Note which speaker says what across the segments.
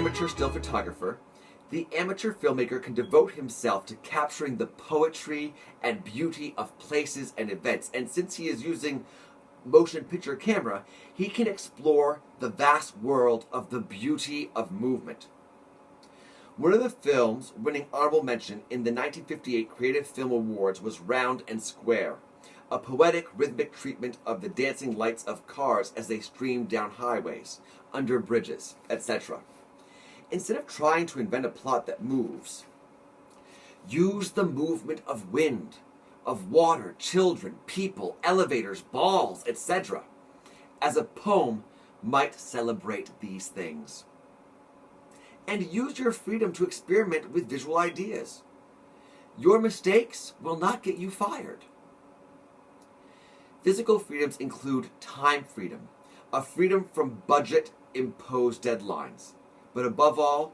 Speaker 1: amateur still photographer, the amateur filmmaker can devote himself to capturing the poetry and beauty of places and events. And since he is using motion picture camera, he can explore the vast world of the beauty of movement. One of the films winning honorable mention in the 1958 Creative Film Awards was Round and Square, a poetic, rhythmic treatment of the dancing lights of cars as they stream down highways, under bridges, etc. Instead of trying to invent a plot that moves, use the movement of wind, of water, children, people, elevators, balls, etc., as a poem might celebrate these things. And use your freedom to experiment with visual ideas. Your mistakes will not get you fired. Physical freedoms include time freedom, a freedom from budget-imposed deadlines. But above all,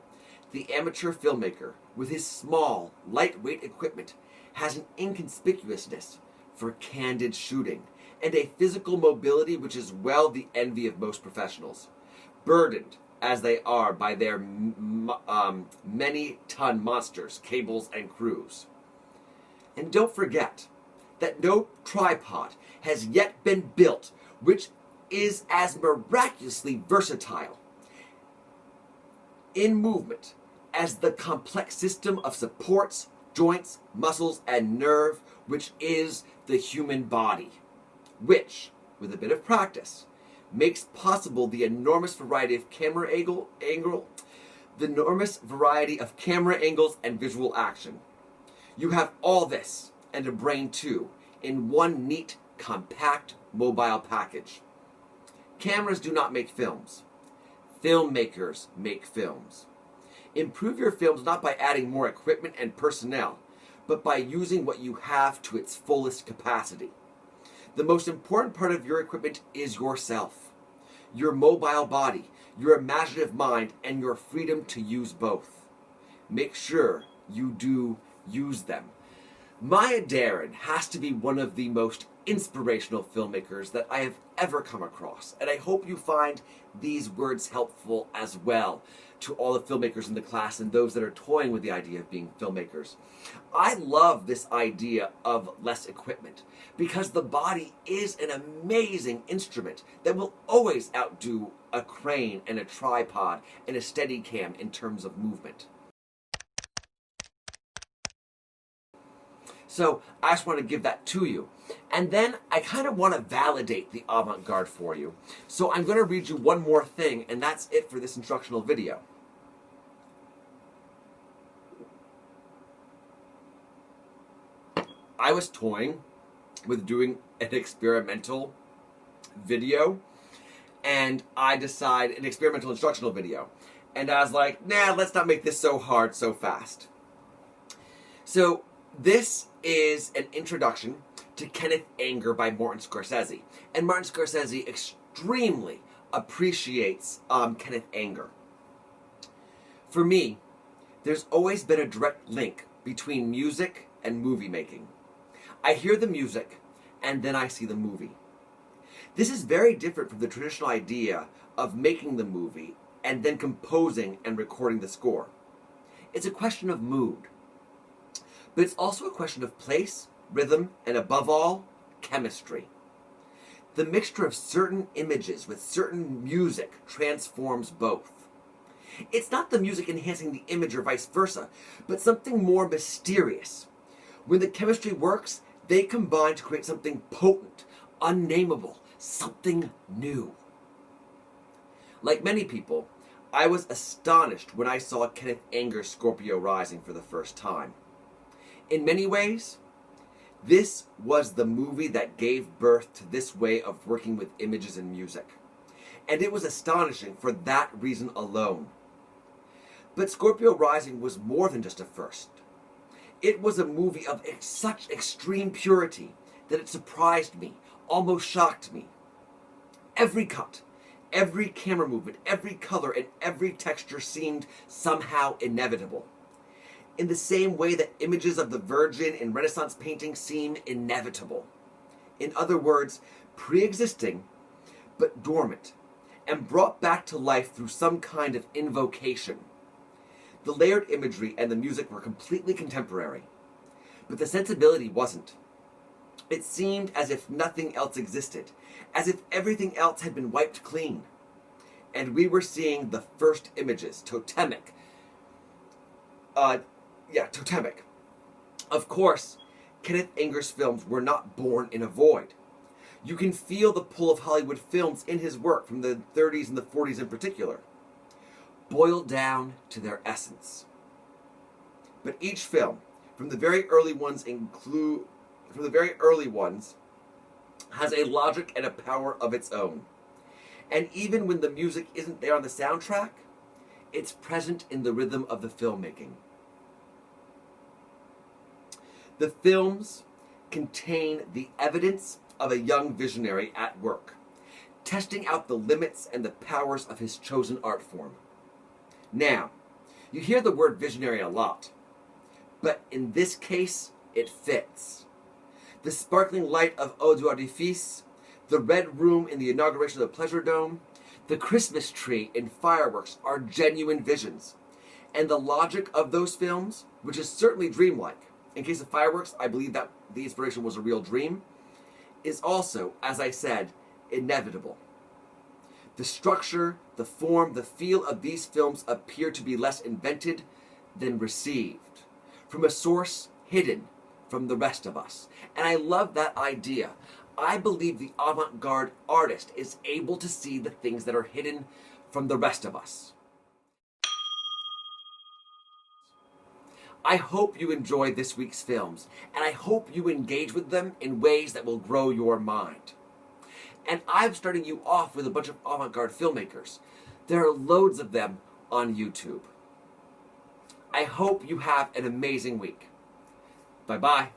Speaker 1: the amateur filmmaker, with his small, lightweight equipment, has an inconspicuousness for candid shooting and a physical mobility which is well the envy of most professionals, burdened as they are by their many-ton monsters, cables, and crews. And don't forget that no tripod has yet been built which is as miraculously versatile in movement as the complex system of supports, joints, muscles, and nerve which is the human body, which, with a bit of practice, makes possible the enormous variety of camera angles and visual action. You have all this, and a brain too, in one neat, compact, mobile package. Cameras do not make films. Filmmakers make films. Improve your films not by adding more equipment and personnel, but by using what you have to its fullest capacity. The most important part of your equipment is yourself, your mobile body, your imaginative mind, and your freedom to use both. Make sure you do use them. Maya Deren has to be one of the most inspirational filmmakers that I have ever come across, and I hope you find these words helpful as well to all the filmmakers in the class and those that are toying with the idea of being filmmakers. I love this idea of less equipment because the body is an amazing instrument that will always outdo a crane and a tripod and a Steadicam in terms of movement. So I just want to give that to you. And then I kind of want to validate the avant-garde for you. So I'm going to read you one more thing, and that's it for this instructional video. I was toying with doing an experimental video, and I decided, an experimental instructional video. And I was like, nah, let's not make this so hard so fast. So this is an introduction to Kenneth Anger by Martin Scorsese. And Martin Scorsese extremely appreciates Kenneth Anger. For me, there's always been a direct link between music and movie making. I hear the music, and then I see the movie. This is very different from the traditional idea of making the movie and then composing and recording the score. It's a question of mood. But it's also a question of place, rhythm, and above all, chemistry. The mixture of certain images with certain music transforms both. It's not the music enhancing the image or vice versa, but something more mysterious. When the chemistry works, they combine to create something potent, unnameable, something new. Like many people, I was astonished when I saw Kenneth Anger's Scorpio Rising for the first time. In many ways, this was the movie that gave birth to this way of working with images and music. And it was astonishing for that reason alone. But Scorpio Rising was more than just a first. It was a movie of such extreme purity that it surprised me, almost shocked me. Every cut, every camera movement, every color, and every texture seemed somehow inevitable. In the same way that images of the Virgin in Renaissance painting seem inevitable. In other words, pre-existing, but dormant, and brought back to life through some kind of invocation. The layered imagery and the music were completely contemporary, but the sensibility wasn't. It seemed as if nothing else existed, as if everything else had been wiped clean. And we were seeing the first images, totemic. Totemic. Of course, Kenneth Anger's films were not born in a void. You can feel the pull of Hollywood films in his work from the 30s and the 40s in particular, boiled down to their essence. But each film, from the very early ones, has a logic and a power of its own. And even when the music isn't there on the soundtrack, it's present in the rhythm of the filmmaking. The films contain the evidence of a young visionary at work, testing out the limits and the powers of his chosen art form. Now, you hear the word visionary a lot, but in this case, it fits. The sparkling light of Eau d'Artifice, the red room in the inauguration of the Pleasure Dome, the Christmas tree and fireworks are genuine visions. And the logic of those films, which is certainly dreamlike, in case of fireworks, I believe that the inspiration was a real dream, is also, as I said, inevitable. The structure, the form, the feel of these films appear to be less invented than received, from a source hidden from the rest of us. And I love that idea. I believe the avant-garde artist is able to see the things that are hidden from the rest of us. I hope you enjoyed this week's films, and I hope you engage with them in ways that will grow your mind. And I'm starting you off with a bunch of avant-garde filmmakers. There are loads of them on YouTube. I hope you have an amazing week. Bye-bye.